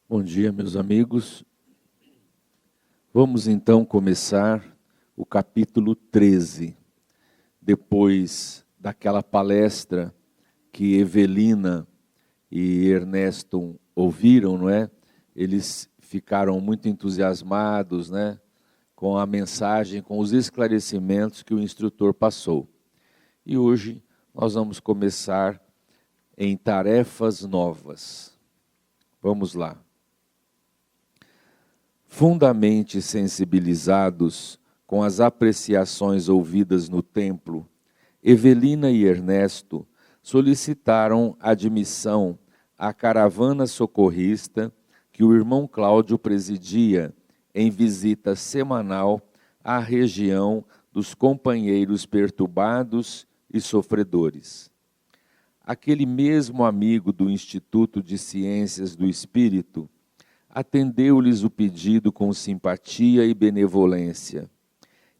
Bom dia, meus amigos. Vamos então começar o capítulo 13. Depois daquela palestra que Evelina e Ernesto ouviram, não é? Eles ficaram muito entusiasmados, né? Com a mensagem, com os esclarecimentos que o instrutor passou. E hoje nós vamos começar em tarefas novas. Vamos lá. Fundamente sensibilizados com as apreciações ouvidas no templo, Evelina e Ernesto solicitaram admissão à caravana socorrista que o irmão Cláudio presidia em visita semanal à região dos companheiros perturbados e sofredores. Aquele mesmo amigo do Instituto de Ciências do Espírito atendeu-lhes o pedido com simpatia e benevolência.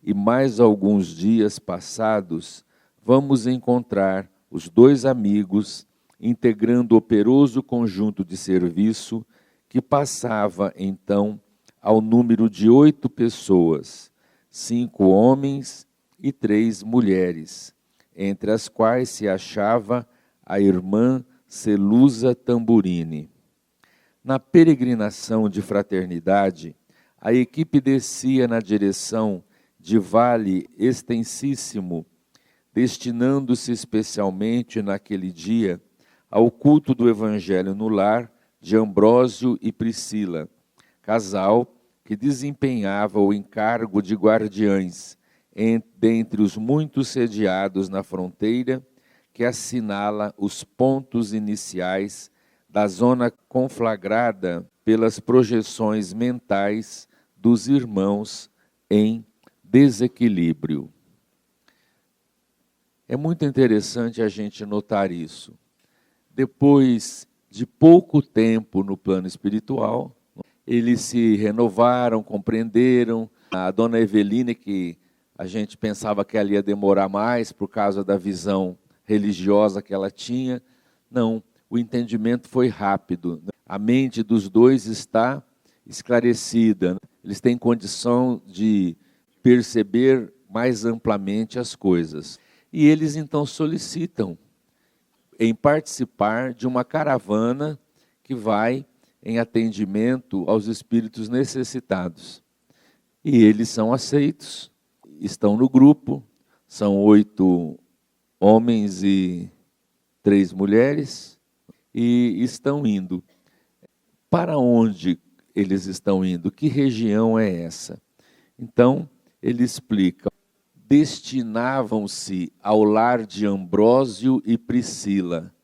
E mais alguns dias passados, vamos encontrar os dois amigos integrando o operoso conjunto de serviço que passava, então, ao número de 8 pessoas, 5 homens e 3 mulheres, entre as quais se achava a irmã Celusa Tamburini. Na peregrinação de fraternidade, a equipe descia na direção de vale extensíssimo, destinando-se especialmente naquele dia ao culto do Evangelho no lar de Ambrósio e Priscila, casal que desempenhava o encargo de guardiães dentre os muitos sediados na fronteira que assinala os pontos iniciais da zona conflagrada pelas projeções mentais dos irmãos em desequilíbrio. É muito interessante a gente notar isso. Depois de pouco tempo no plano espiritual, eles se renovaram, compreenderam. A dona Evelina, que a gente pensava que ela ia demorar mais por causa da visão religiosa que ela tinha, não. O entendimento foi rápido. A mente dos dois está esclarecida. Eles têm condição de perceber mais amplamente as coisas. E eles então solicitam em participar de uma caravana que vai em atendimento aos espíritos necessitados. E eles são aceitos, estão no grupo, são 8 homens e 3 mulheres, e estão indo. Para onde eles estão indo? Que região é essa? Então, ele explica. Destinavam-se ao lar de Ambrósio e Priscila,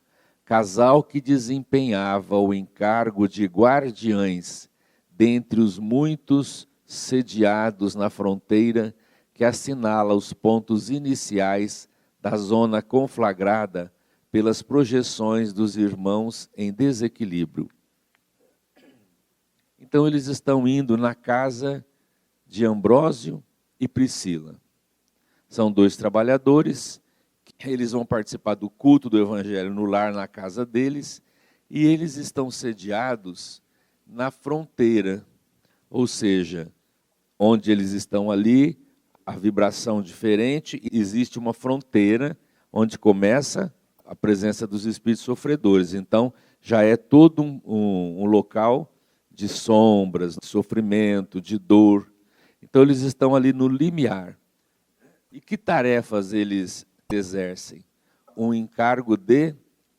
casal que desempenhava o encargo de guardiães dentre os muitos sediados na fronteira que assinala os pontos iniciais da zona conflagrada pelas projeções dos irmãos em desequilíbrio. Então eles estão indo na casa de Ambrósio e Priscila. São 2 trabalhadores, eles vão participar do culto do Evangelho no lar, na casa deles, e eles estão sediados na fronteira, ou seja, onde eles estão ali, a vibração diferente, existe uma fronteira onde começa a presença dos espíritos sofredores. Então, já é todo um local de sombras, de sofrimento, de dor. Então, eles estão ali no limiar. E que tarefas eles exercem? Um encargo de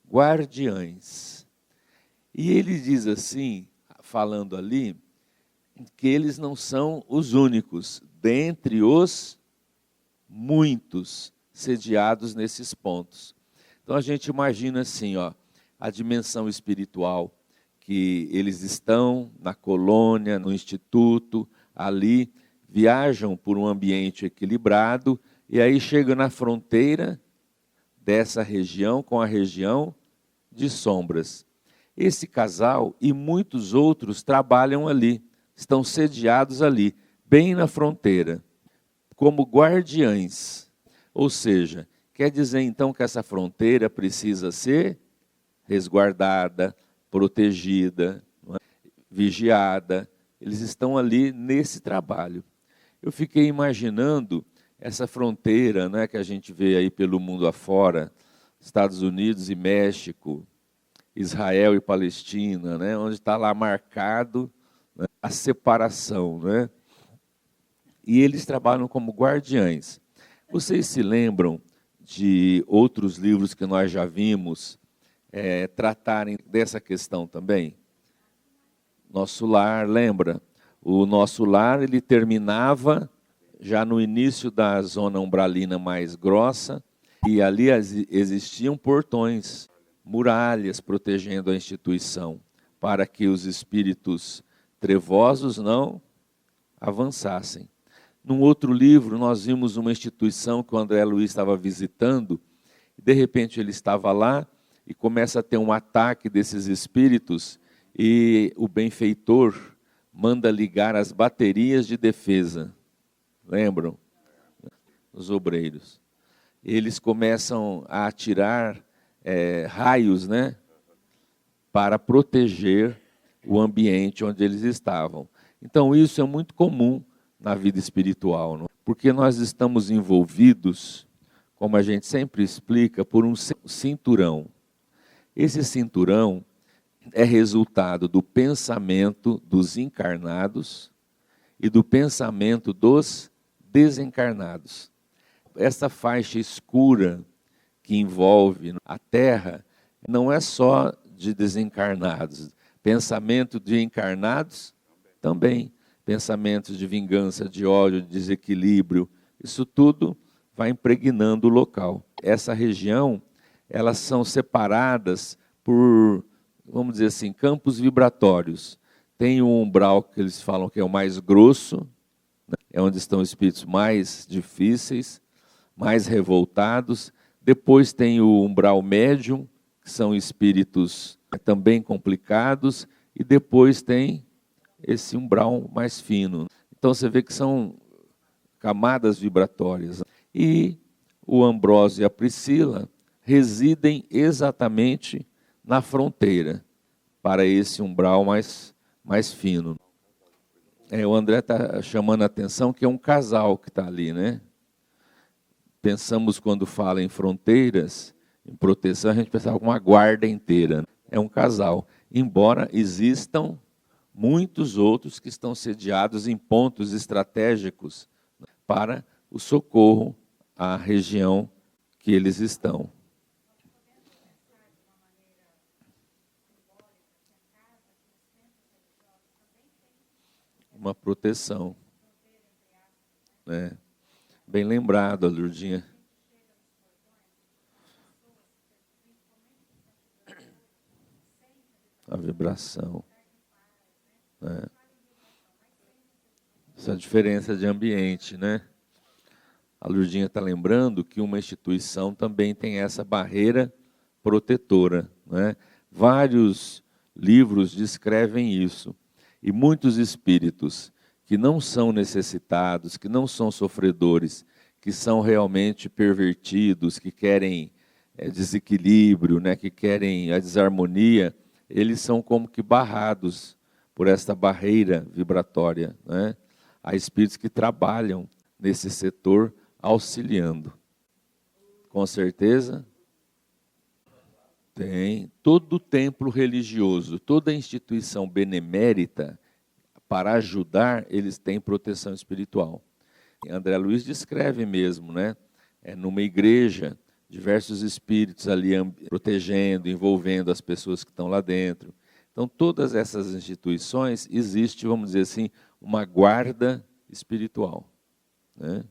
guardiães. E ele diz assim, falando ali, que eles não são os únicos, dentre os muitos sediados nesses pontos. Então a gente imagina assim, a dimensão espiritual, que eles estão na colônia, no instituto, ali, viajam por um ambiente equilibrado, e aí chegam na fronteira dessa região com a região de sombras. Esse casal e muitos outros trabalham ali, estão sediados ali, bem na fronteira, como guardiães. Ou seja, quer dizer então que essa fronteira precisa ser resguardada, protegida. Não é? vigiada. Eles estão ali nesse trabalho. Eu fiquei imaginando essa fronteira, né, que a gente vê aí pelo mundo afora, Estados Unidos e México, Israel e Palestina, né, onde está lá marcado, né, a separação, né? E eles trabalham como guardiães. Vocês se lembram de outros livros que nós já vimos tratarem dessa questão também? Nosso Lar, lembra? O Nosso Lar, ele terminava já no início da zona umbralina mais grossa, e ali existiam portões, muralhas protegendo a instituição, para que os espíritos trevosos não avançassem. Num outro livro, nós vimos uma instituição que o André Luiz estava visitando, e de repente ele estava lá e começa a ter um ataque desses espíritos, e o benfeitor manda ligar as baterias de defesa. Lembram? Os obreiros. Eles começam a atirar raios, né, para proteger o ambiente onde eles estavam. Então, isso é muito comum na vida espiritual, não? Porque nós estamos envolvidos, como a gente sempre explica, por um cinturão. Esse cinturão é resultado do pensamento dos encarnados e do pensamento dos desencarnados. Essa faixa escura que envolve a Terra não é só de desencarnados. Pensamento de encarnados também. Pensamentos de vingança, de ódio, de desequilíbrio. Isso tudo vai impregnando o local. Essa região, elas são separadas por, vamos dizer assim, campos vibratórios. Tem o umbral que eles falam que é o mais grosso, né? É onde estão os espíritos mais difíceis, mais revoltados. Depois tem o umbral médium, que são espíritos também complicados. E depois tem esse umbral mais fino. Então você vê que são camadas vibratórias. E o Ambrósio e a Priscila residem exatamente na fronteira, para esse umbral mais fino. O André está chamando a atenção que é um casal que está ali, né? Pensamos, quando fala em fronteiras, em proteção, a gente pensava com uma guarda inteira. É um casal, embora existam muitos outros que estão sediados em pontos estratégicos para o socorro à região que eles estão. Uma proteção, né? Bem lembrado, a Lourdinha. A vibração, né? Essa diferença de ambiente, né? A Lourdinha está lembrando que uma instituição também tem essa barreira protetora, né? Vários livros descrevem isso. E muitos espíritos que não são necessitados, que não são sofredores, que são realmente pervertidos, que querem desequilíbrio, né, que querem a desarmonia, eles são como que barrados por esta barreira vibratória, né? Há espíritos que trabalham nesse setor auxiliando. Com certeza, tem. Todo templo religioso, toda instituição benemérita, para ajudar, eles têm proteção espiritual. André Luiz descreve mesmo, né? Numa igreja, diversos espíritos ali protegendo, envolvendo as pessoas que estão lá dentro. Então, todas essas instituições, existe, vamos dizer assim, uma guarda espiritual, né?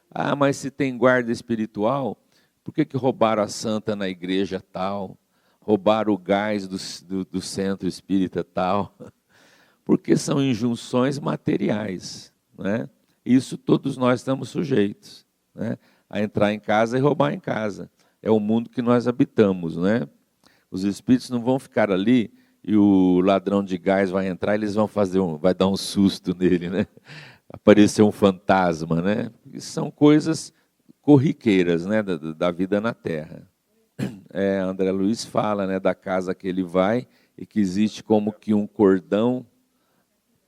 Ah, mas se tem guarda espiritual, por que roubaram a santa na igreja tal? Roubaram o gás do centro espírita tal? Porque são injunções materiais, né? Isso todos nós estamos sujeitos, né? A entrar em casa e roubar em casa. É o mundo que nós habitamos, né? Os espíritos não vão ficar ali e o ladrão de gás vai entrar, eles vão vai dar um susto nele, né? Aparecer um fantasma, né? Isso são coisas corriqueiras, né, da vida na Terra. André Luiz fala, né, da casa que ele vai, e que existe como que um cordão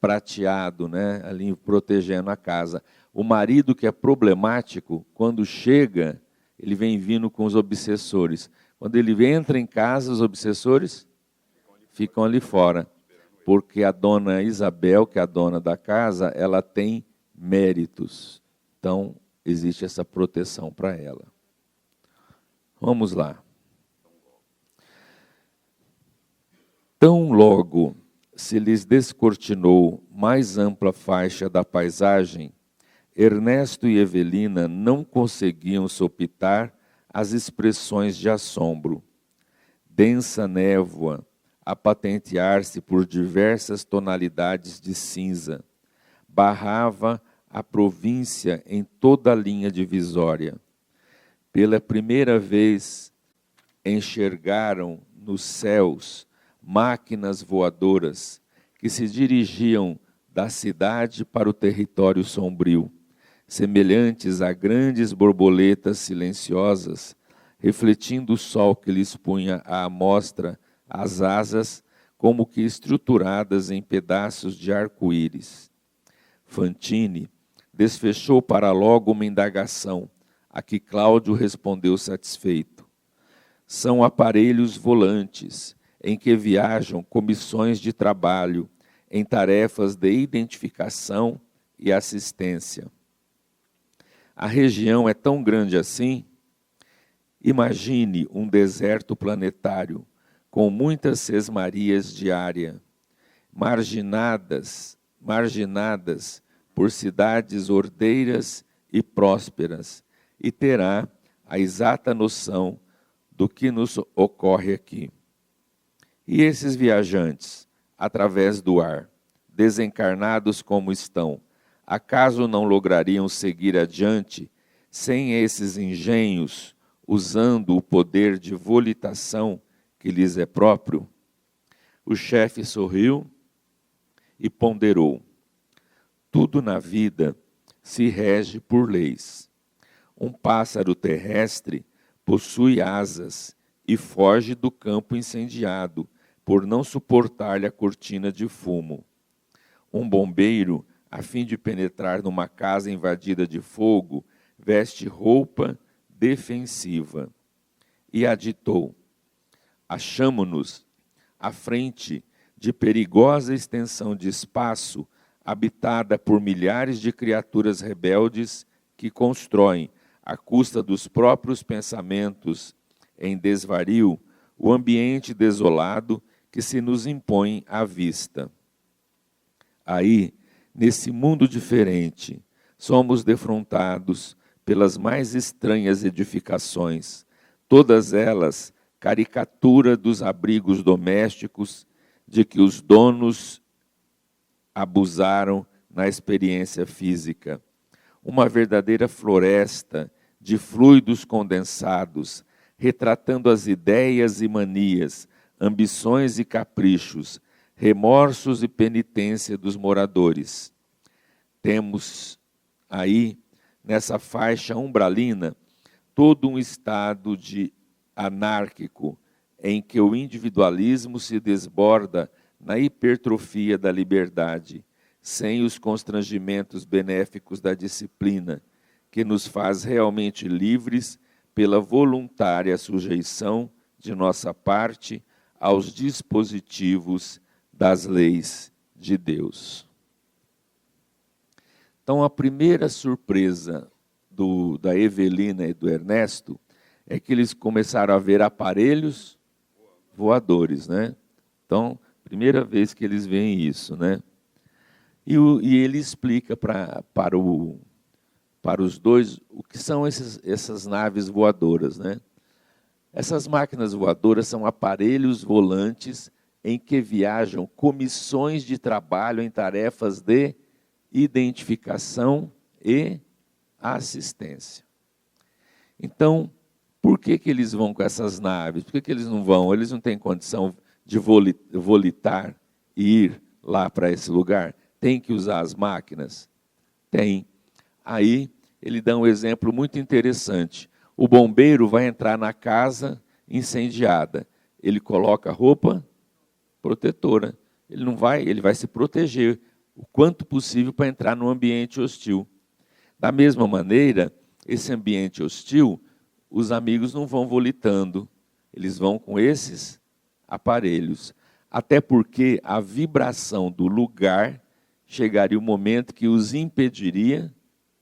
prateado, né, ali protegendo a casa. O marido que é problemático, quando chega, ele vem vindo com os obsessores. Quando ele entra em casa, os obsessores ficam ali fora, porque a dona Isabel, que é a dona da casa, ela tem méritos. Então, existe essa proteção para ela. Vamos lá. Tão logo se lhes descortinou mais ampla faixa da paisagem, Ernesto e Evelina não conseguiam sopitar as expressões de assombro. Densa névoa, a patentear-se por diversas tonalidades de cinza, barrava a província em toda a linha divisória. Pela primeira vez, enxergaram nos céus máquinas voadoras que se dirigiam da cidade para o território sombrio, semelhantes a grandes borboletas silenciosas, refletindo o sol que lhes punha à amostra as asas, como que estruturadas em pedaços de arco-íris. Fantine desfechou para logo uma indagação, a que Cláudio respondeu satisfeito. São aparelhos volantes, em que viajam comissões de trabalho, em tarefas de identificação e assistência. A região é tão grande assim? Imagine um deserto planetário, com muitas sesmarias de área, marginadas por cidades ordeiras e prósperas, e terá a exata noção do que nos ocorre aqui. E esses viajantes, através do ar, desencarnados como estão, acaso não lograriam seguir adiante sem esses engenhos, usando o poder de volitação que lhes é próprio? O chefe sorriu e ponderou. Tudo na vida se rege por leis. Um pássaro terrestre possui asas e foge do campo incendiado, por não suportar-lhe a cortina de fumo. Um bombeiro, a fim de penetrar numa casa invadida de fogo, veste roupa defensiva. E aditou: achamo-nos à frente de perigosa extensão de espaço, habitada por milhares de criaturas rebeldes que constroem, à custa dos próprios pensamentos em desvario, o ambiente desolado que se nos impõe à vista. Aí, nesse mundo diferente, somos defrontados pelas mais estranhas edificações, todas elas caricatura dos abrigos domésticos de que os donos abusaram na experiência física. Uma verdadeira floresta de fluidos condensados, retratando as ideias e manias, ambições e caprichos, remorsos e penitência dos moradores. Temos aí, nessa faixa umbralina, todo um estado de anárquico, em que o individualismo se desborda na hipertrofia da liberdade, sem os constrangimentos benéficos da disciplina, que nos faz realmente livres pela voluntária sujeição de nossa parte aos dispositivos das leis de Deus. Então, a primeira surpresa da Evelina e do Ernesto é que eles começaram a ver aparelhos voadores, né? Então, primeira vez que eles veem isso, né? E ele explica para os dois o que são essas naves voadoras, né? Essas máquinas voadoras são aparelhos volantes em que viajam comissões de trabalho em tarefas de identificação e assistência. Então, por que eles vão com essas naves? Por que eles não vão? Eles não têm condição de volitar e ir lá para esse lugar? Tem que usar as máquinas? Tem. Aí, ele dá um exemplo muito interessante. O bombeiro vai entrar na casa incendiada. Ele coloca roupa protetora. Ele vai se proteger o quanto possível para entrar no ambiente hostil. Da mesma maneira, esse ambiente hostil, os amigos não vão volitando, eles vão com esses aparelhos. Até porque a vibração do lugar chegaria o momento que os impediria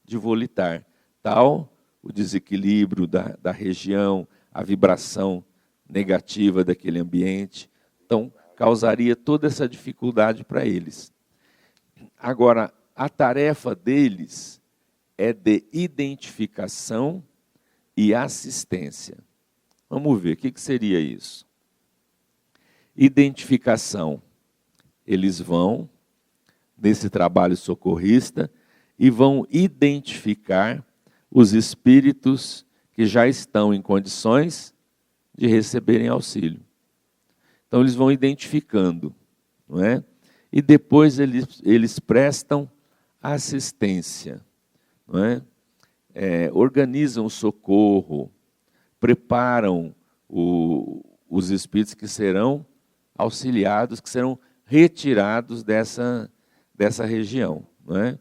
de volitar. Tal o desequilíbrio da região, a vibração negativa daquele ambiente. Então, causaria toda essa dificuldade para eles. Agora, a tarefa deles é de identificação e assistência. Vamos ver, o que seria isso? Identificação. Eles vão, nesse trabalho socorrista, e vão identificar os espíritos que já estão em condições de receberem auxílio. Então, eles vão identificando, não é? E depois eles prestam assistência, não é? Organizam o socorro, preparam os espíritos que serão auxiliados, que serão retirados dessa região, não é?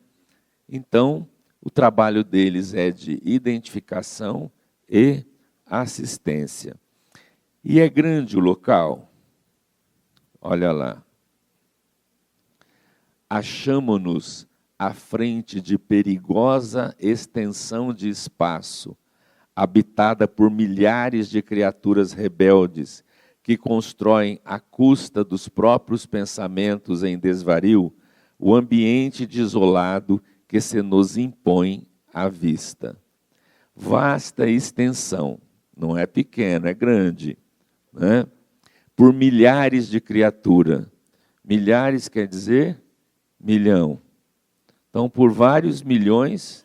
Então, o trabalho deles é de identificação e assistência. E é grande o local. Olha lá. Achamo-nos à frente de perigosa extensão de espaço, habitada por milhares de criaturas rebeldes, que constroem à custa dos próprios pensamentos em desvario o ambiente desolado que se nos impõe à vista. Vasta extensão, não é pequeno, é grande, né? Por milhares de criaturas. Milhares quer dizer milhão. Então, por vários milhões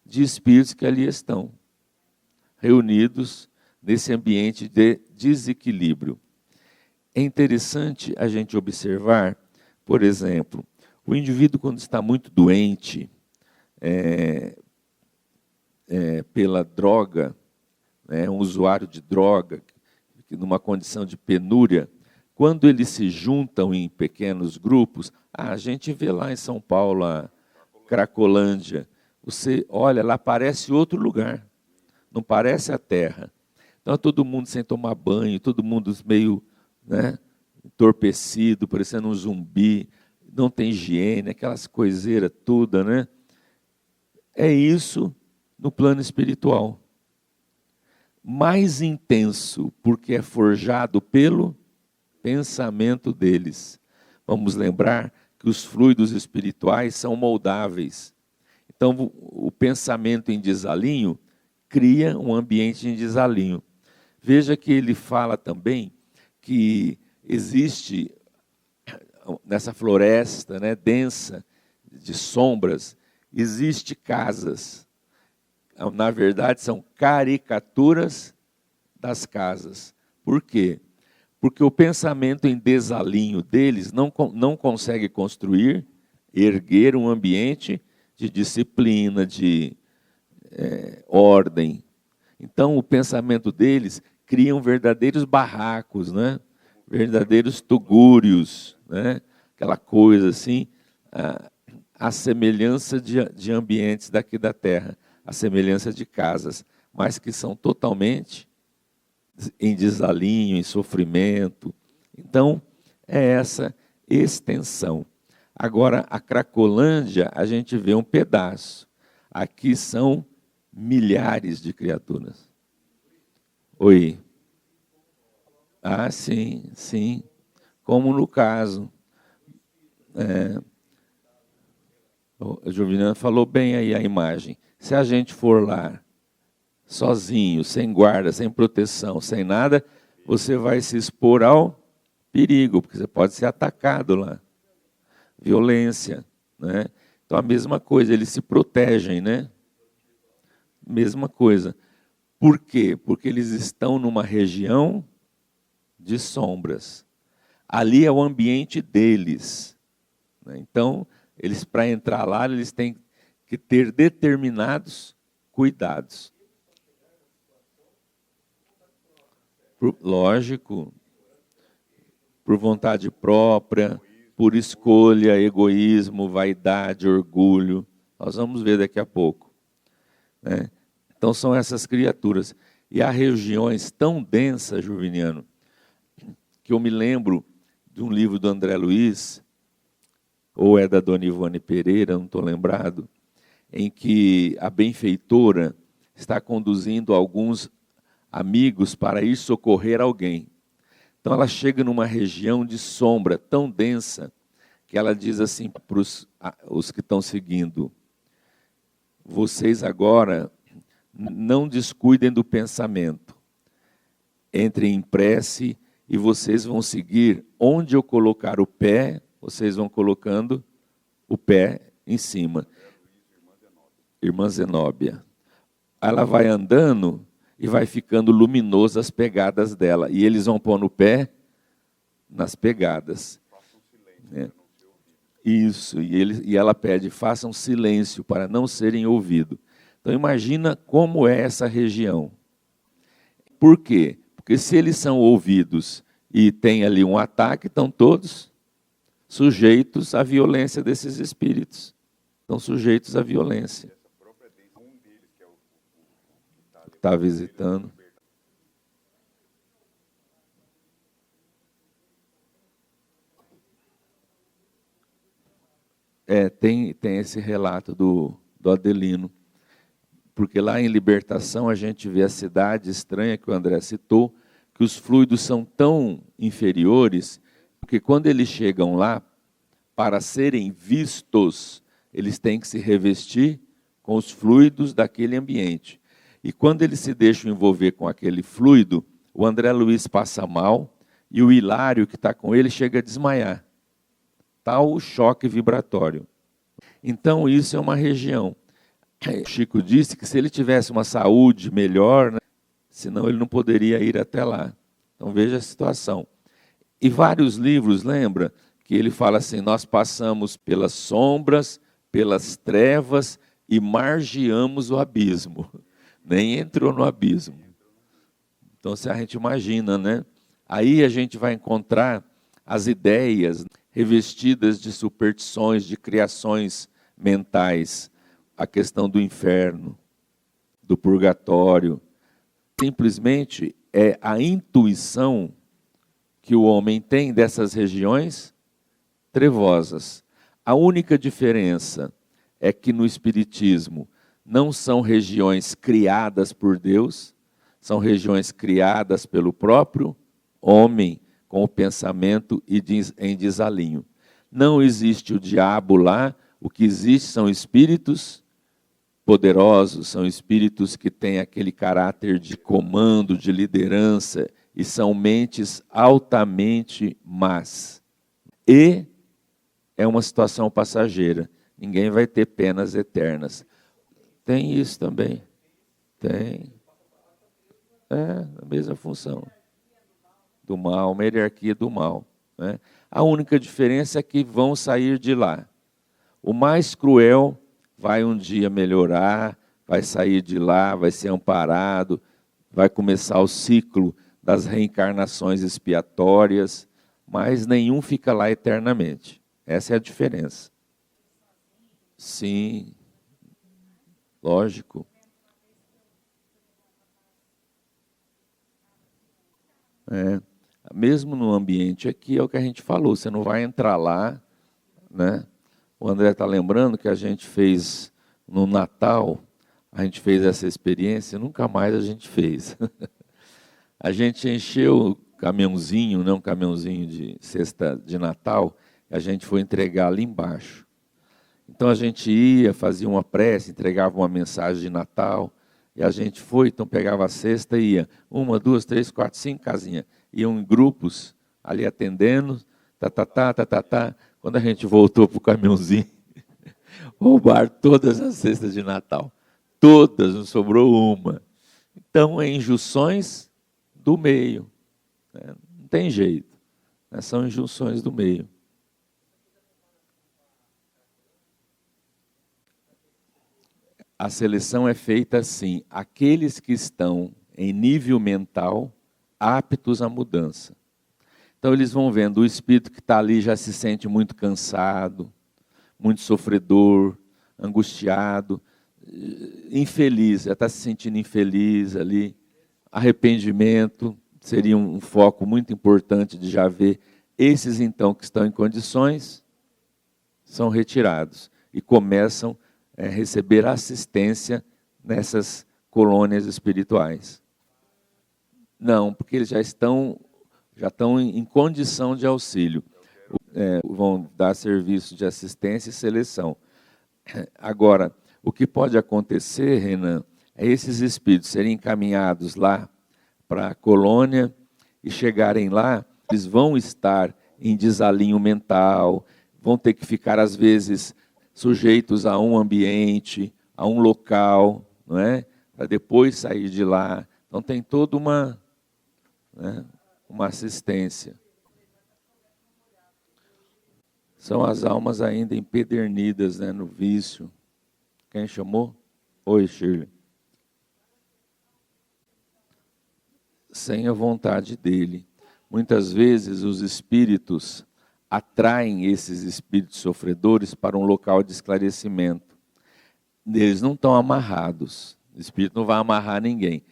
de espíritos que ali estão, reunidos nesse ambiente de desequilíbrio. É interessante a gente observar, por exemplo, o indivíduo quando está muito doente, pela droga, um usuário de droga, numa condição de penúria, quando eles se juntam em pequenos grupos, a gente vê lá em São Paulo, a Cracolândia, você olha, lá parece outro lugar, não parece a terra. Então, todo mundo sem tomar banho, todo mundo meio entorpecido, parecendo um zumbi, não tem higiene, aquelas coiseiras todas, né? É isso no plano espiritual. Mais intenso, porque é forjado pelo pensamento deles. Vamos lembrar que os fluidos espirituais são moldáveis. Então, o pensamento em desalinho cria um ambiente em desalinho. Veja que ele fala também que existe nessa floresta, densa de sombras, existe casas. Na verdade, são caricaturas das casas. Por quê? Porque o pensamento em desalinho deles não consegue construir, erguer um ambiente de disciplina, de ordem. Então, o pensamento deles criam verdadeiros barracos, verdadeiros tugúrios, aquela coisa assim, a semelhança de ambientes daqui da Terra, a semelhança de casas, mas que são totalmente em desalinho, em sofrimento. Então, é essa extensão. Agora, a Cracolândia, a gente vê um pedaço. Aqui são milhares de criaturas. Oi. Ah, sim, sim. Como no caso. O Jovinano falou bem aí a imagem. Se a gente for lá, sozinho, sem guarda, sem proteção, sem nada, você vai se expor ao perigo, porque você pode ser atacado lá. Violência, Então, a mesma coisa, eles se protegem, Mesma coisa. Por quê? Porque eles estão numa região de sombras. Ali é o ambiente deles. Então, eles, para entrar lá, eles têm que ter determinados cuidados. Lógico. por vontade própria, por escolha, egoísmo, vaidade, orgulho. Nós vamos ver daqui a pouco, né? Então são essas criaturas. E há regiões tão densas, Juviniano, que eu me lembro de um livro do André Luiz, ou é da Dona Ivone Pereira, não estou lembrado, em que a benfeitora está conduzindo alguns amigos para ir socorrer alguém. Então ela chega numa região de sombra tão densa que ela diz assim para os que estão seguindo: vocês agora não descuidem do pensamento, entrem em prece e vocês vão seguir onde eu colocar o pé, vocês vão colocando o pé em cima. Irmã Zenóbia. Ela vai andando e vai ficando luminoso as pegadas dela. E eles vão pôr no pé nas pegadas. É. Isso, e ela pede, façam silêncio para não serem ouvidos. Então imagina como é essa região. Por quê? Porque se eles são ouvidos e tem ali um ataque, estão todos sujeitos à violência desses espíritos. Estão sujeitos à violência. Está visitando. Tem esse relato do Adelino. Porque lá em Libertação a gente vê a cidade estranha que o André citou, que os fluidos são tão inferiores, que quando eles chegam lá, para serem vistos, eles têm que se revestir com os fluidos daquele ambiente. E quando eles se deixam envolver com aquele fluido, o André Luiz passa mal e o Hilário, que está com ele, chega a desmaiar. Tal o choque vibratório. Então isso é uma região. O Chico disse que se ele tivesse uma saúde melhor, né, senão ele não poderia ir até lá. Então veja a situação. E vários livros, lembra, que ele fala assim, nós passamos pelas sombras, pelas trevas e margeamos o abismo. Nem entrou no abismo. Então se a gente imagina, né? Aí a gente vai encontrar as ideias revestidas de superstições, de criações mentais, a questão do inferno, do purgatório. Simplesmente é a intuição que o homem tem dessas regiões trevosas. A única diferença é que no Espiritismo não são regiões criadas por Deus, são regiões criadas pelo próprio homem, com o pensamento em desalinho. Não existe o diabo lá, o que existe são espíritos poderosos, são espíritos que têm aquele caráter de comando, de liderança, e são mentes altamente más. E é uma situação passageira, ninguém vai ter penas eternas. Tem isso também, tem. A mesma função. Do mal, uma hierarquia do mal, né? A única diferença é que vão sair de lá. O mais cruel vai um dia melhorar, vai sair de lá, vai ser amparado, vai começar o ciclo das reencarnações expiatórias, mas nenhum fica lá eternamente. Essa é a diferença. Sim, lógico. Mesmo no ambiente aqui, é o que a gente falou, você não vai entrar lá, né? O André está lembrando que a gente fez no Natal, a gente fez essa experiência, nunca mais a gente fez. A gente encheu o caminhãozinho, né, um caminhãozinho de cesta de Natal, e a gente foi entregar ali embaixo. Então a gente ia, fazia uma prece, entregava uma mensagem de Natal, e a gente foi, então pegava a cesta e ia, 1, 2, 3, 4, 5 casinhas. Iam em grupos, ali atendendo, tá. Quando a gente voltou para o caminhãozinho, roubaram todas as cestas de Natal. Todas, não sobrou uma. Então, é injunções do meio, né? Não tem jeito, né? São injunções do meio. A seleção é feita assim, aqueles que estão em nível mental aptos à mudança. Então eles vão vendo, o espírito que está ali já se sente muito cansado, muito sofredor, angustiado, infeliz, já está se sentindo infeliz ali. Arrependimento seria um foco muito importante de já ver. Esses então que estão em condições são retirados e começam a receber assistência nessas colônias espirituais. Não, porque eles já estão em condição de auxílio. Vão dar serviço de assistência e seleção. Agora, o que pode acontecer, Renan, é esses espíritos serem encaminhados lá para a colônia e chegarem lá, eles vão estar em desalinho mental, vão ter que ficar, às vezes, sujeitos a um ambiente, a um local, não é? Para depois sair de lá. Então, tem toda uma assistência. São as almas ainda empedernidas, né, no vício. Quem chamou? Oi, Shirley. Sem a vontade dele. Muitas vezes os espíritos atraem esses espíritos sofredores para um local de esclarecimento. Eles não estão amarrados. O espírito não vai amarrar ninguém.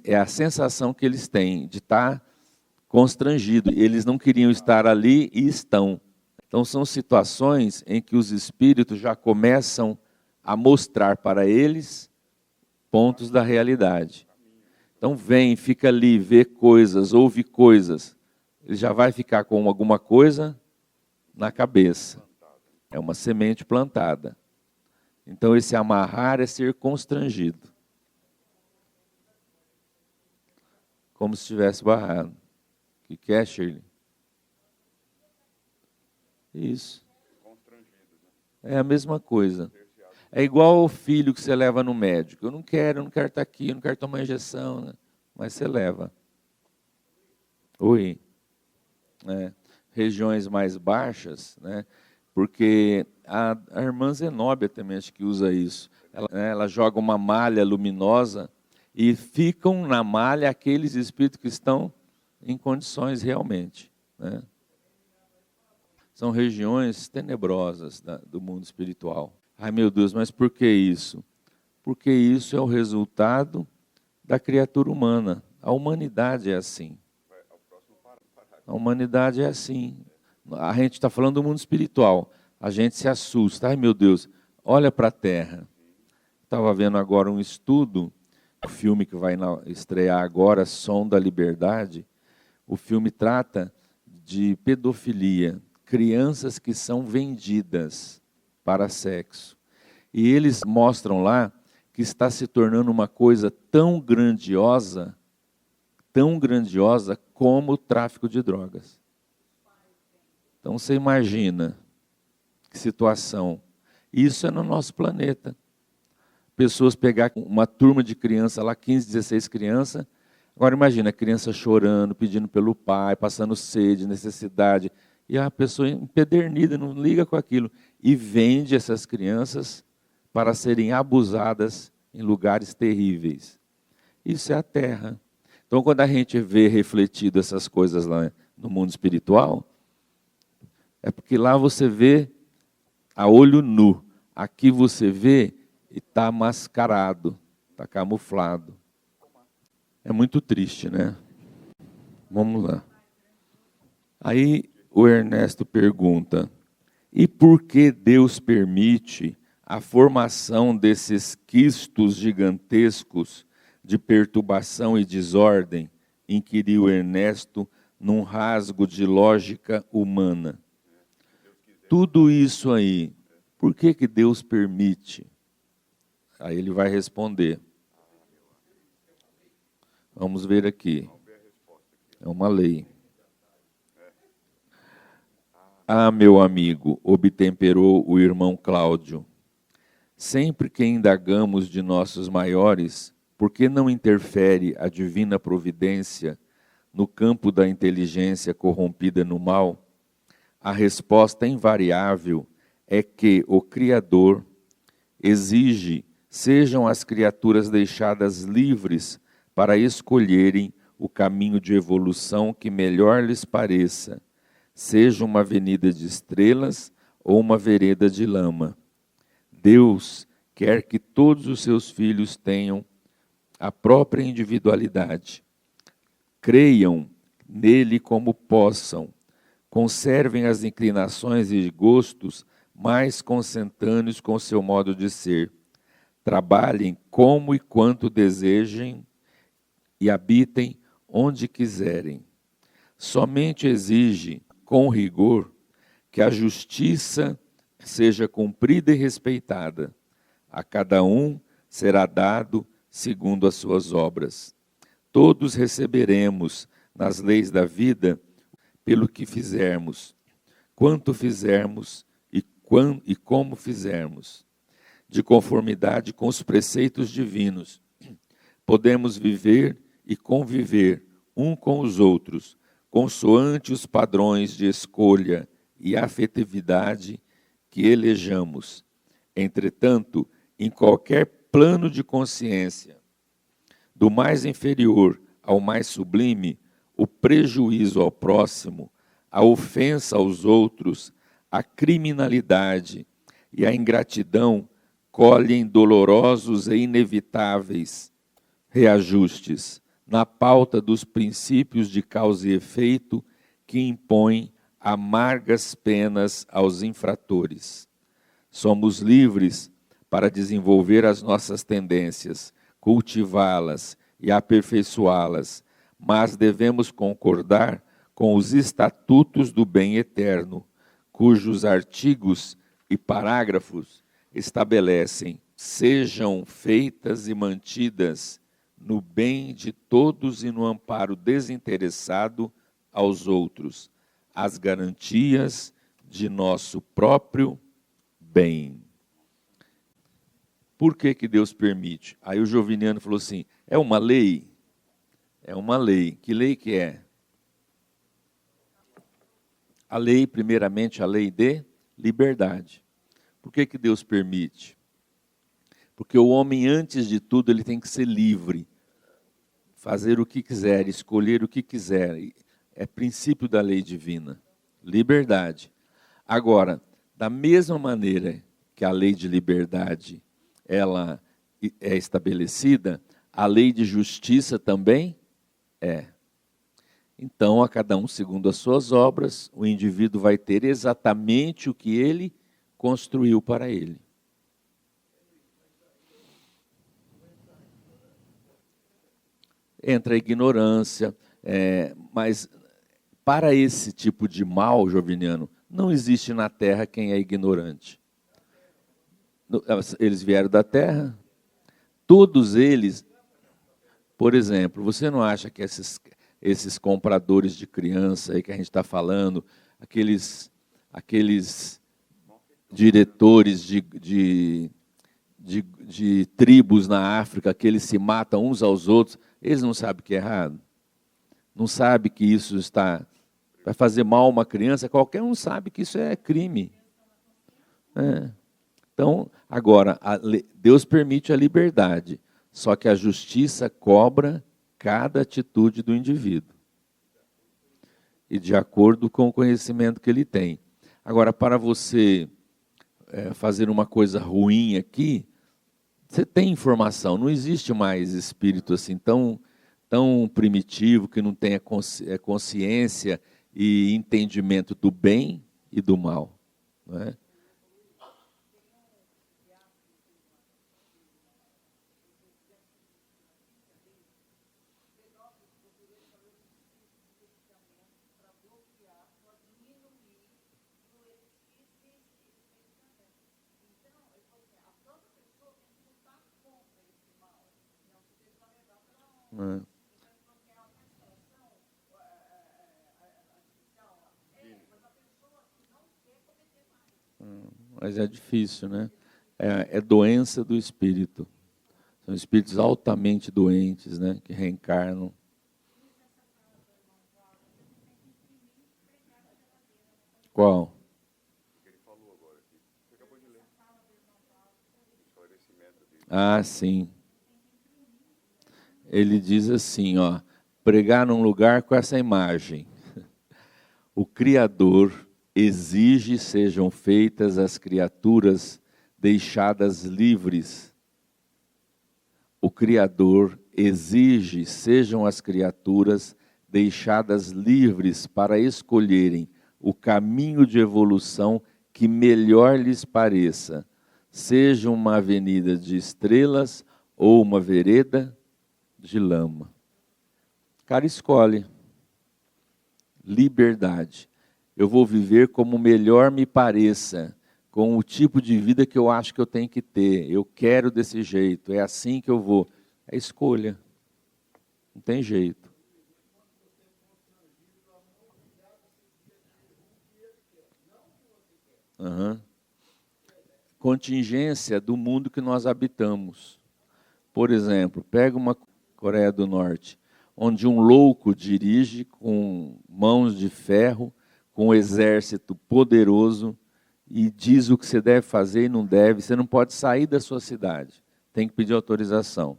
É a sensação que eles têm de estar constrangido. Eles não queriam estar ali e estão. Então são situações em que os espíritos já começam a mostrar para eles pontos da realidade. Então vem, fica ali, vê coisas, ouve coisas. Ele já vai ficar com alguma coisa na cabeça. É uma semente plantada. Então esse amarrar é ser constrangido. Como se estivesse barrado. O que quer, Shirley? Isso. É a mesma coisa. É igual o filho que você leva no médico. Eu não quero estar aqui, eu não quero tomar injeção, né? Mas você leva. Oi. Regiões mais baixas, né? Porque a irmã Zenóbia também acho que usa isso. Ela joga uma malha luminosa e ficam na malha aqueles espíritos que estão em condições realmente, né? São regiões tenebrosas do mundo espiritual. Ai, meu Deus, mas por que isso? Porque isso é o resultado da criatura humana. A humanidade é assim. A humanidade é assim. A gente está falando do mundo espiritual. A gente se assusta. Ai, meu Deus, olha para a Terra. Estava vendo agora um estudo, o filme que vai estrear agora, Som da Liberdade. O filme trata de pedofilia. Crianças que são vendidas para sexo. E eles mostram lá que está se tornando uma coisa tão grandiosa como o tráfico de drogas. Então você imagina que situação. Isso é no nosso planeta. Pessoas pegar uma turma de crianças lá, 15, 16 crianças. Agora imagina a criança chorando, pedindo pelo pai, passando sede, necessidade. E a pessoa empedernida, não liga com aquilo. E vende essas crianças para serem abusadas em lugares terríveis. Isso é a Terra. Então, quando a gente vê refletido essas coisas lá no mundo espiritual, é porque lá você vê a olho nu. Aqui você vê e está mascarado, está camuflado. É muito triste, né? Vamos lá. Aí o Ernesto pergunta, e por que Deus permite a formação desses quistos gigantescos de perturbação e desordem? Inquiriu Ernesto num rasgo de lógica humana. Tudo isso aí, por que Deus permite? Aí ele vai responder. Vamos ver aqui. É uma lei. Ah, meu amigo, obtemperou o irmão Cláudio. Sempre que indagamos de nossos maiores, por que não interfere a divina providência no campo da inteligência corrompida no mal? A resposta invariável é que o Criador exige sejam as criaturas deixadas livres para escolherem o caminho de evolução que melhor lhes pareça, seja uma avenida de estrelas ou uma vereda de lama. Deus quer que todos os seus filhos tenham a própria individualidade. Creiam nele como possam, conservem as inclinações e gostos mais consentâneos com seu modo de ser. Trabalhem como e quanto desejem e habitem onde quiserem. Somente exige, com rigor, que a justiça seja cumprida e respeitada. A cada um será dado segundo as suas obras. Todos receberemos, nas leis da vida, pelo que fizermos, quanto fizermos e como fizermos. De conformidade com os preceitos divinos, podemos viver e conviver um com os outros, consoante os padrões de escolha e afetividade que elejamos. Entretanto, em qualquer plano de consciência, do mais inferior ao mais sublime, o prejuízo ao próximo, a ofensa aos outros, a criminalidade e a ingratidão colhem dolorosos e inevitáveis reajustes na pauta dos princípios de causa e efeito que impõem amargas penas aos infratores. Somos livres para desenvolver as nossas tendências, cultivá-las e aperfeiçoá-las, mas devemos concordar com os estatutos do bem eterno, cujos artigos e parágrafos estabelecem: sejam feitas e mantidas no bem de todos e no amparo desinteressado aos outros, as garantias de nosso próprio bem. Por que Deus permite? Aí o Joviniano falou assim, é uma lei? É uma lei. Que lei que é? A lei, primeiramente, a lei de liberdade. Por que Deus permite? Porque o homem, antes de tudo, ele tem que ser livre. Fazer o que quiser, escolher o que quiser. É princípio da lei divina. Liberdade. Agora, da mesma maneira que a lei de liberdade ela é estabelecida, a lei de justiça também é. Então, a cada um segundo as suas obras, o indivíduo vai ter exatamente o que ele construiu para ele. Entra a ignorância, mas para esse tipo de mal, Joviniano, não existe na Terra quem é ignorante. Eles vieram da Terra, todos eles, por exemplo, você não acha que esses compradores de criança aí que a gente está falando, aqueles diretores de tribos na África, que eles se matam uns aos outros, eles não sabem que é errado? Não sabem que isso vai fazer mal a uma criança? Qualquer um sabe que isso é crime. Então, agora, Deus permite a liberdade, só que a justiça cobra cada atitude do indivíduo. E de acordo com o conhecimento que ele tem. Agora, para você fazer uma coisa ruim aqui, você tem informação, não existe mais espírito assim tão primitivo, que não tenha consciência e entendimento do bem e do mal. Não é? Mas é difícil, né? É doença do espírito. São espíritos altamente doentes, né? Que reencarnam. Qual? Ah, sim. Ele diz assim, ó, pregar num lugar com essa imagem. O Criador exige sejam feitas as criaturas deixadas livres. O Criador exige sejam as criaturas deixadas livres para escolherem o caminho de evolução que melhor lhes pareça, seja uma avenida de estrelas ou uma vereda de lama. O cara escolhe. Liberdade. Eu vou viver como melhor me pareça, com o tipo de vida que eu acho que eu tenho que ter. Eu quero desse jeito, é assim que eu vou. É escolha. Não tem jeito. Uhum. Contingência do mundo que nós habitamos. Por exemplo, pega uma Coreia do Norte, onde um louco dirige com mãos de ferro, com um exército poderoso, e diz o que você deve fazer e não deve. Você não pode sair da sua cidade, tem que pedir autorização.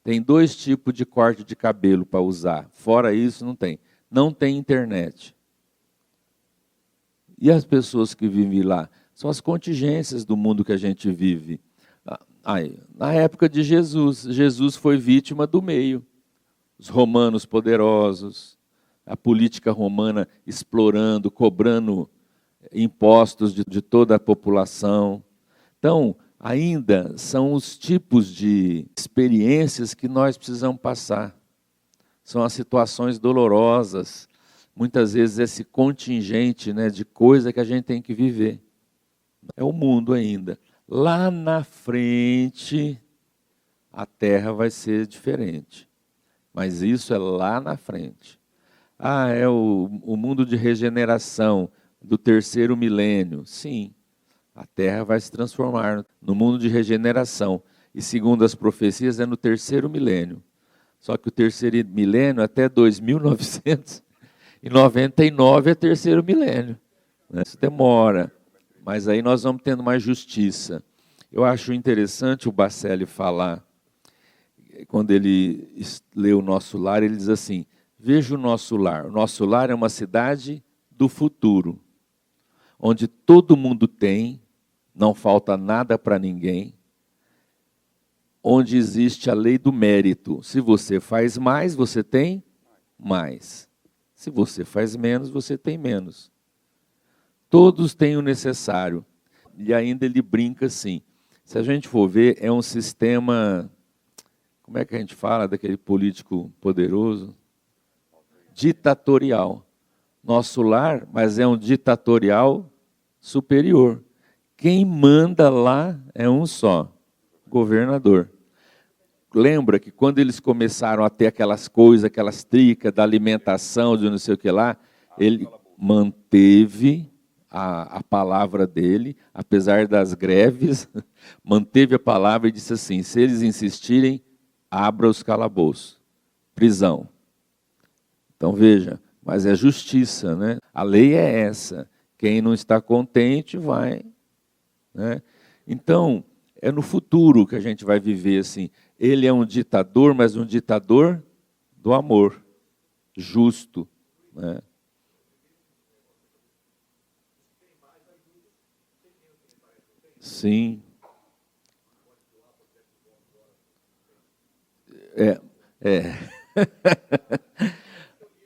Tem 2 tipos de corte de cabelo para usar, fora isso não tem. Não tem internet. E as pessoas que vivem lá? São as contingências do mundo que a gente vive. Na época de Jesus, Jesus foi vítima do meio. Os romanos poderosos, a política romana explorando, cobrando impostos de toda a população. Então, ainda são os tipos de experiências que nós precisamos passar. São as situações dolorosas, muitas vezes esse contingente, né, de coisa que a gente tem que viver. É o mundo ainda. Lá na frente, a terra vai ser diferente. Mas isso é lá na frente. É o mundo de regeneração do 3º milênio. Sim, a terra vai se transformar no mundo de regeneração. E segundo as profecias, é no 3º milênio. Só que o 3º milênio, até 2999, é 3º milênio. Né? Isso demora. Mas aí nós vamos tendo mais justiça. Eu acho interessante o Bacelli falar, quando ele lê o Nosso Lar, ele diz assim: veja o nosso lar. O nosso lar é uma cidade do futuro, onde todo mundo tem, não falta nada para ninguém, onde existe a lei do mérito. Se você faz mais, você tem mais. Se você faz menos, você tem menos. Todos têm o necessário. E ainda ele brinca assim, se a gente for ver, é um sistema, como é que a gente fala daquele político poderoso? Ditatorial. Nosso lar, mas é um ditatorial superior. Quem manda lá é um só, governador. Lembra que quando eles começaram a ter aquelas coisas, aquelas tricas da alimentação, de não sei o que lá, ele manteve a palavra dele, apesar das greves, manteve a palavra e disse assim: se eles insistirem, abra os calabouços, prisão. Então veja, mas é justiça, né? A lei é essa. Quem não está contente vai, né? Então, é no futuro que a gente vai viver assim. Ele é um ditador, mas um ditador do amor, justo, né? Sim. É.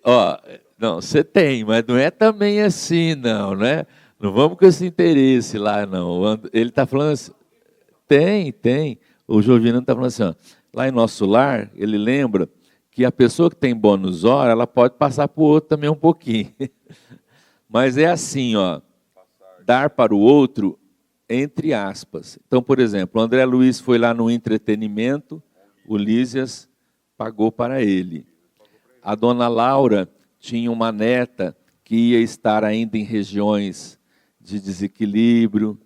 Ó, não, você tem, mas não é também assim, não, né? Não vamos com esse interesse lá, não. Ele está falando assim, tem. O Jovino está falando assim, ó, lá em Nosso Lar, ele lembra que a pessoa que tem bônus hora, ela pode passar para o outro também um pouquinho. Mas é assim, ó, dar para o outro, entre aspas. Então, por exemplo, o André Luiz foi lá no entretenimento, o Lísias pagou para ele. A dona Laura tinha uma neta que ia estar ainda em regiões de desequilíbrio.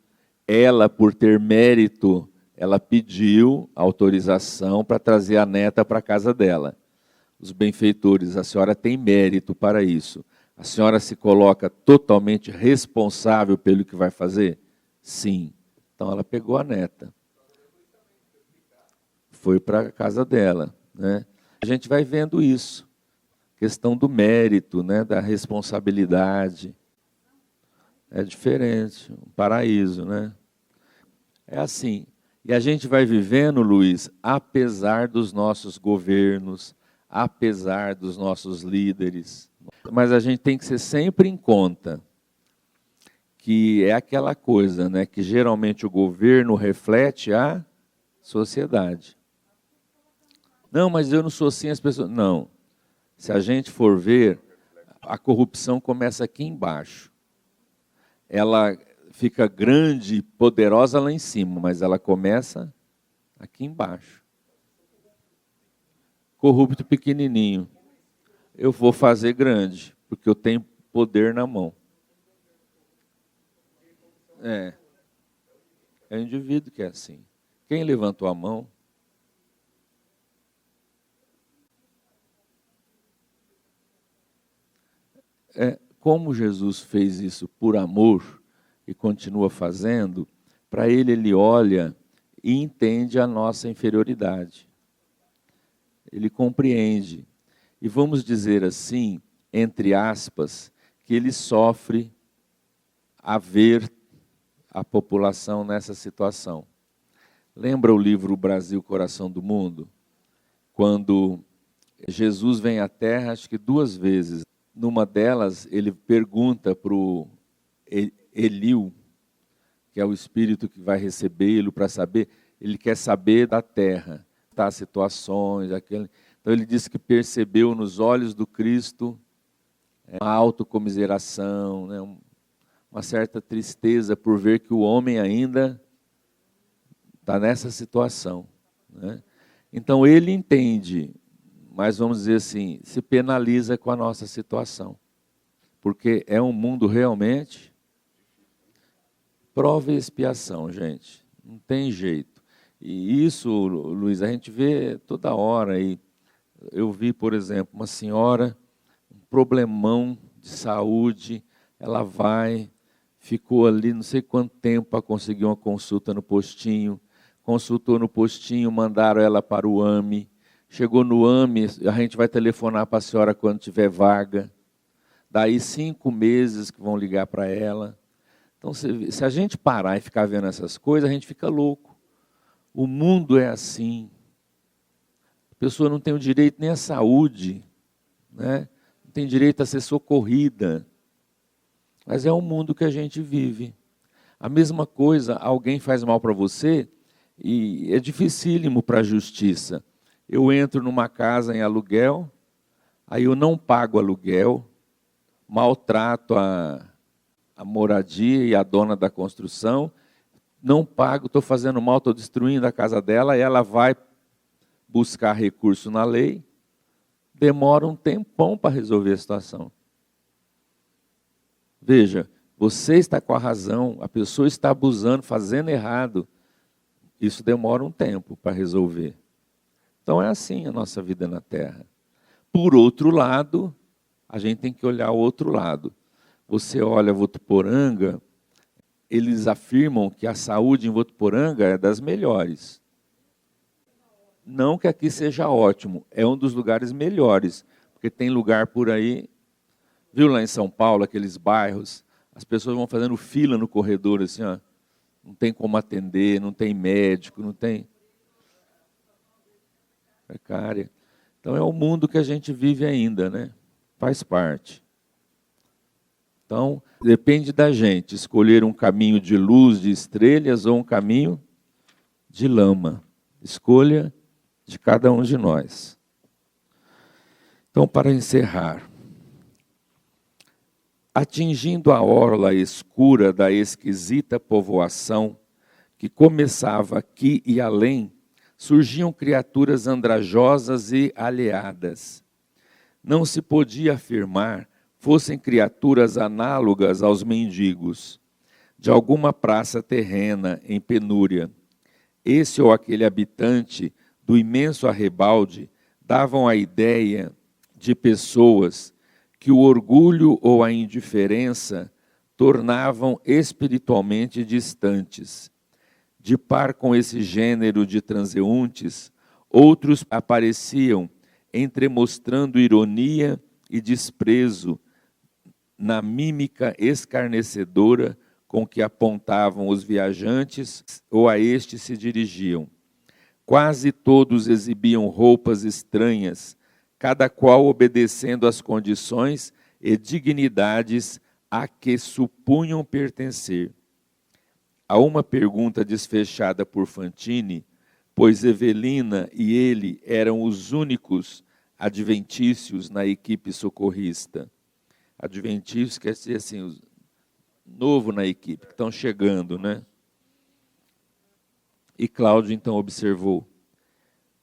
Ela, por ter mérito, ela pediu autorização para trazer a neta para a casa dela. Os benfeitores, a senhora tem mérito para isso. A senhora se coloca totalmente responsável pelo que vai fazer? Sim. Então ela pegou a neta. Foi para a casa dela, né? A gente vai vendo isso. questão do mérito, né, da responsabilidade. É diferente, um paraíso, né? É assim. E a gente vai vivendo, Luiz, apesar dos nossos governos, apesar dos nossos líderes. Mas a gente tem que ser sempre em conta que é aquela coisa, né, que geralmente o governo reflete a sociedade. Não, mas eu não sou assim, as pessoas... Não. Se a gente for ver, a corrupção começa aqui embaixo. Ela fica grande e poderosa lá em cima, mas ela começa aqui embaixo. Corrupto pequenininho. Eu vou fazer grande, porque eu tenho poder na mão. É o indivíduo que é assim. Quem levantou a mão? Como Jesus fez isso por amor e continua fazendo, para ele olha e entende a nossa inferioridade. Ele compreende. E vamos dizer assim, entre aspas, que ele sofre a ver a população nessa situação. Lembra o livro O Brasil, Coração do Mundo? Quando Jesus vem à Terra, acho que 2 vezes. Numa delas, ele pergunta para o Eliu, que é o espírito que vai recebê-lo, para saber, ele quer saber da terra, das situações, aquele. Então ele diz que percebeu nos olhos do Cristo uma autocomiseração, né, uma certa tristeza por ver que o homem ainda está nessa situação, né? Então ele entende, mas vamos dizer assim, se penaliza com a nossa situação. Porque é um mundo realmente prova e expiação, gente. Não tem jeito. E isso, Luiz, a gente vê toda hora. E eu vi, por exemplo, uma senhora, um problemão de saúde, ela ficou ali não sei quanto tempo para conseguir uma consulta no postinho, consultou no postinho, mandaram ela para o AME, chegou no AME, a gente vai telefonar para a senhora quando tiver vaga, daí 5 meses que vão ligar para ela. Então, se a gente parar e ficar vendo essas coisas, a gente fica louco. O mundo é assim. A pessoa não tem o direito nem à saúde, né? Não tem direito a ser socorrida. Mas é o mundo que a gente vive. A mesma coisa, alguém faz mal para você e é dificílimo para a justiça. Eu entro numa casa em aluguel, aí eu não pago aluguel, maltrato a moradia e a dona da construção, não pago, estou fazendo mal, estou destruindo a casa dela, e ela vai buscar recurso na lei, demora um tempão para resolver a situação. Veja, você está com a razão, a pessoa está abusando, fazendo errado, isso demora um tempo para resolver. Então é assim a nossa vida na Terra. Por outro lado, a gente tem que olhar o outro lado. Você olha Votuporanga, eles afirmam que a saúde em Votuporanga é das melhores. Não que aqui seja ótimo, é um dos lugares melhores, porque tem lugar por aí, viu lá em São Paulo, aqueles bairros, as pessoas vão fazendo fila no corredor, assim, ó, não tem como atender, não tem médico, não tem... Precária. Então é o mundo que a gente vive ainda, né? Faz parte. Então, depende da gente escolher um caminho de luz, de estrelas, ou um caminho de lama. Escolha de cada um de nós. Então, para encerrar, atingindo a orla escura da esquisita povoação, que começava aqui e além, surgiam criaturas andrajosas e alheadas. Não se podia afirmar fossem criaturas análogas aos mendigos, de alguma praça terrena em penúria. Esse ou aquele habitante do imenso arrebalde davam a ideia de pessoas que o orgulho ou a indiferença tornavam espiritualmente distantes. De par com esse gênero de transeuntes, outros apareciam entremostrando ironia e desprezo na mímica escarnecedora com que apontavam os viajantes ou a estes se dirigiam. Quase todos exibiam roupas estranhas, cada qual obedecendo às condições e dignidades a que supunham pertencer. A uma pergunta desfechada por Fantini, pois Evelina e ele eram os únicos adventícios na equipe socorrista. Adventícios quer dizer assim, novo na equipe, que estão chegando, né? E Cláudio então observou: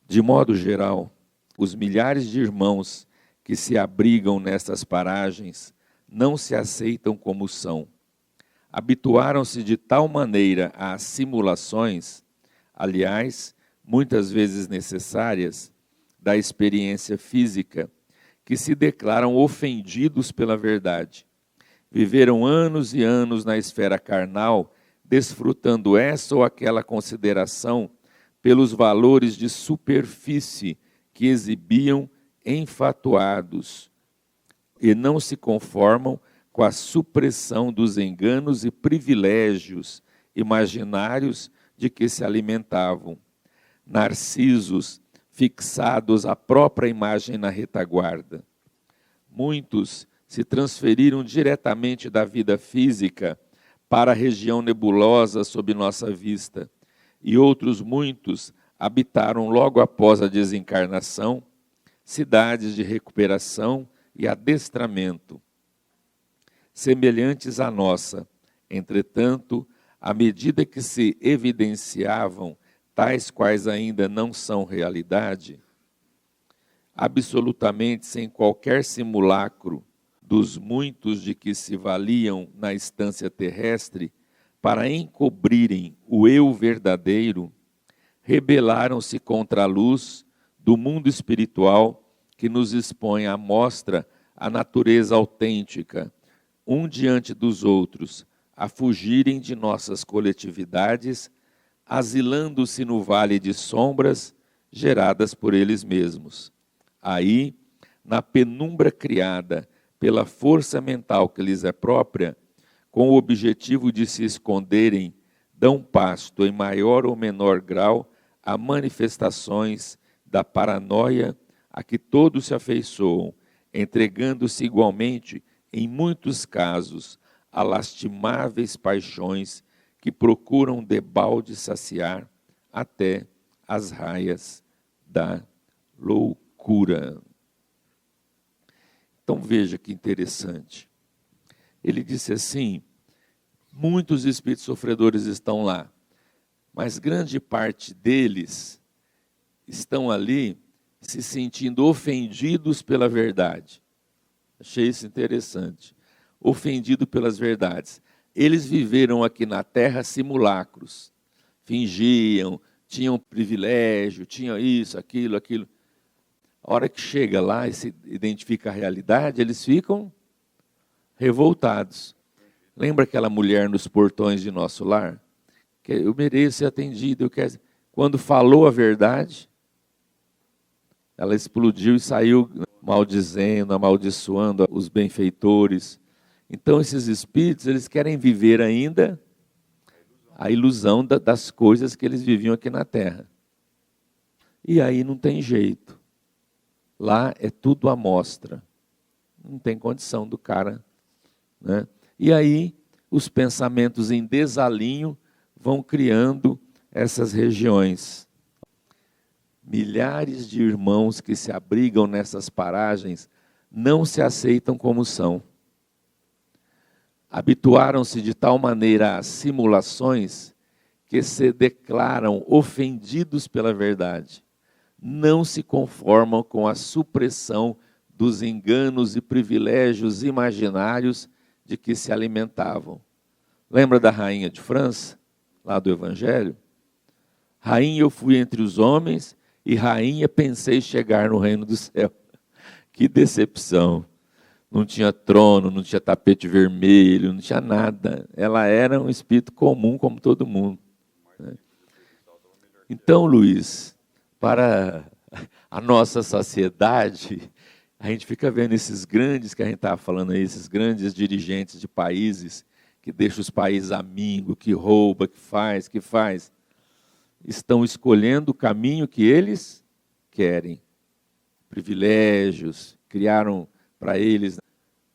de modo geral, os milhares de irmãos que se abrigam nestas paragens não se aceitam como são. Habituaram-se de tal maneira às simulações, aliás, muitas vezes necessárias, da experiência física, que se declaram ofendidos pela verdade. Viveram anos e anos na esfera carnal, desfrutando essa ou aquela consideração pelos valores de superfície que exibiam enfatuados, e não se conformam com a supressão dos enganos e privilégios imaginários de que se alimentavam. Narcisos fixados à própria imagem na retaguarda. Muitos se transferiram diretamente da vida física para a região nebulosa sob nossa vista, e outros muitos habitaram logo após a desencarnação cidades de recuperação e adestramento, semelhantes à nossa. Entretanto, à medida que se evidenciavam tais quais ainda não são realidade, absolutamente sem qualquer simulacro dos muitos de que se valiam na estância terrestre para encobrirem o eu verdadeiro, rebelaram-se contra a luz do mundo espiritual que nos expõe à mostra a natureza autêntica, um diante dos outros, a fugirem de nossas coletividades, asilando-se no vale de sombras geradas por eles mesmos. Aí, na penumbra criada pela força mental que lhes é própria, com o objetivo de se esconderem, dão pasto em maior ou menor grau a manifestações da paranoia a que todos se afeiçoam, entregando-se igualmente, em muitos casos, a lastimáveis paixões que procuram debalde saciar até as raias da loucura. Então veja que interessante. Ele disse assim: muitos espíritos sofredores estão lá, mas grande parte deles estão ali se sentindo ofendidos pela verdade. Achei isso interessante. Ofendido pelas verdades. Eles viveram aqui na Terra simulacros. Fingiam, tinham privilégio, tinham isso, aquilo, aquilo. A hora que chega lá e se identifica a realidade, eles ficam revoltados. Lembra aquela mulher nos portões de nosso lar? Que eu mereço ser atendido. Eu quero... Quando falou a verdade, ela explodiu e saiu maldizendo, amaldiçoando os benfeitores. Então, esses espíritos, eles querem viver ainda a ilusão das coisas que eles viviam aqui na Terra. E aí não tem jeito. Lá é tudo à mostra. Não tem condição do cara, né? E aí, os pensamentos em desalinho vão criando essas regiões. Milhares de irmãos que se abrigam nessas paragens não se aceitam como são. Habituaram-se de tal maneira às simulações que se declaram ofendidos pela verdade. Não se conformam com a supressão dos enganos e privilégios imaginários de que se alimentavam. Lembra da rainha de França, lá do Evangelho? Rainha eu fui entre os homens e rainha pensei chegar no reino do céu. Que decepção. Não tinha trono, não tinha tapete vermelho, não tinha nada. Ela era um espírito comum como todo mundo. Então, Luiz, para a nossa sociedade, A gente fica vendo esses grandes que a gente estava falando aí, esses grandes dirigentes de países que deixam os países amigos, que rouba, que faz, estão escolhendo o caminho que eles querem. Privilégios, criaram para eles,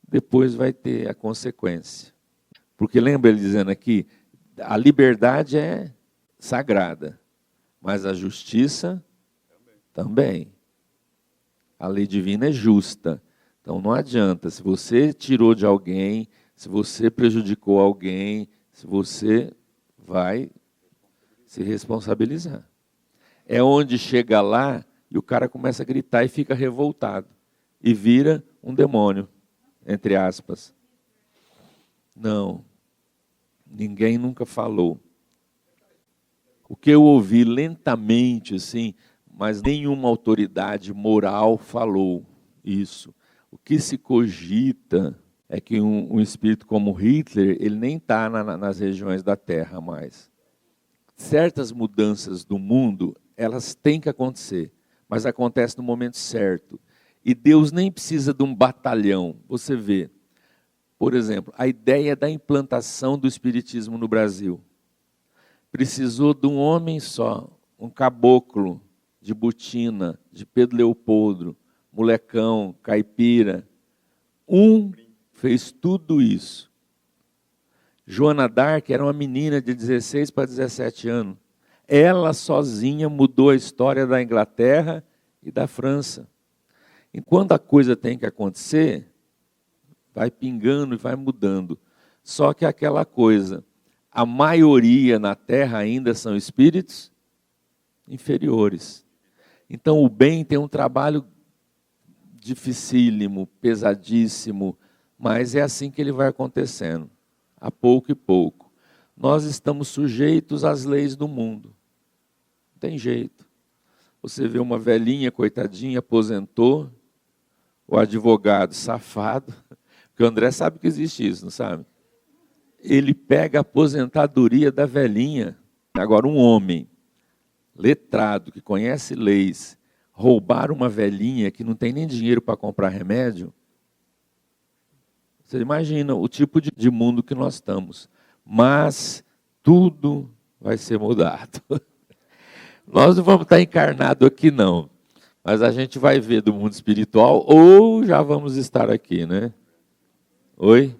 depois vai ter a consequência. Porque lembra ele dizendo aqui, a liberdade é sagrada, mas a justiça também. A lei divina é justa. Então não adianta, se você tirou de alguém, se você prejudicou alguém, se você vai se responsabilizar. É onde chega lá e o cara começa a gritar e fica revoltado. E vira um demônio, entre aspas. Não, ninguém nunca falou. O que eu ouvi lentamente, assim, mas nenhuma autoridade moral falou isso. O que se cogita é que um espírito como Hitler, ele nem está nas regiões da Terra mais. Certas mudanças do mundo, elas têm que acontecer, mas acontece no momento certo. E Deus nem precisa de um batalhão. Você vê, por exemplo, a ideia da implantação do espiritismo no Brasil. Precisou de um homem só, um caboclo de botina, de Pedro Leopoldo, molecão, caipira. Fez tudo isso. Joana d'Arc era uma menina de 16 para 17 anos. Ela sozinha mudou a história da Inglaterra e da França. E quando a coisa tem que acontecer, vai pingando e vai mudando. Só que aquela coisa, a maioria na Terra ainda são espíritos inferiores. Então o bem tem um trabalho dificílimo, pesadíssimo, mas é assim que ele vai acontecendo, a pouco e pouco. Nós estamos sujeitos às leis do mundo. Não tem jeito. Você vê uma velhinha, coitadinha, aposentou, o advogado safado, porque o André sabe que existe isso, não sabe? Ele pega a aposentadoria da velhinha. Agora, um homem letrado, que conhece leis, roubar uma velhinha que não tem nem dinheiro para comprar remédio, você imagina o tipo de mundo que nós estamos. Mas tudo vai ser mudado. Nós não vamos estar encarnados aqui, não. Mas a gente vai ver do mundo espiritual ou já vamos estar aqui, né? Oi?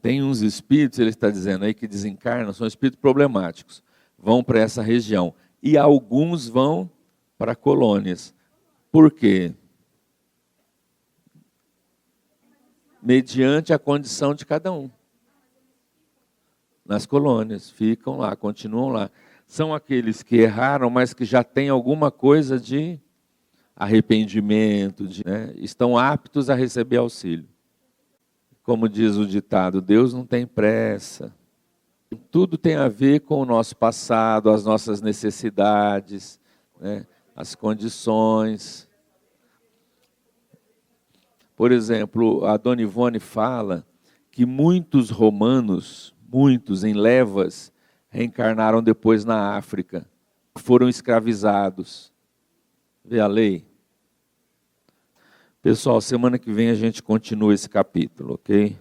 Tem uns espíritos, ele está dizendo aí, que desencarnam, são espíritos problemáticos. Vão para essa região. E alguns vão para colônias. Por quê? Mediante a condição de cada um. Nas colônias, ficam lá, continuam lá. São aqueles que erraram, mas que já têm alguma coisa de arrependimento, estão aptos a receber auxílio. Como diz o ditado, Deus não tem pressa. Tudo tem a ver com o nosso passado, as nossas necessidades, as condições. Por exemplo, a Dona Ivone fala que muitos romanos, muitos em levas, reencarnaram depois na África, foram escravizados. Vê a lei? Pessoal, semana que vem a gente continua esse capítulo, ok?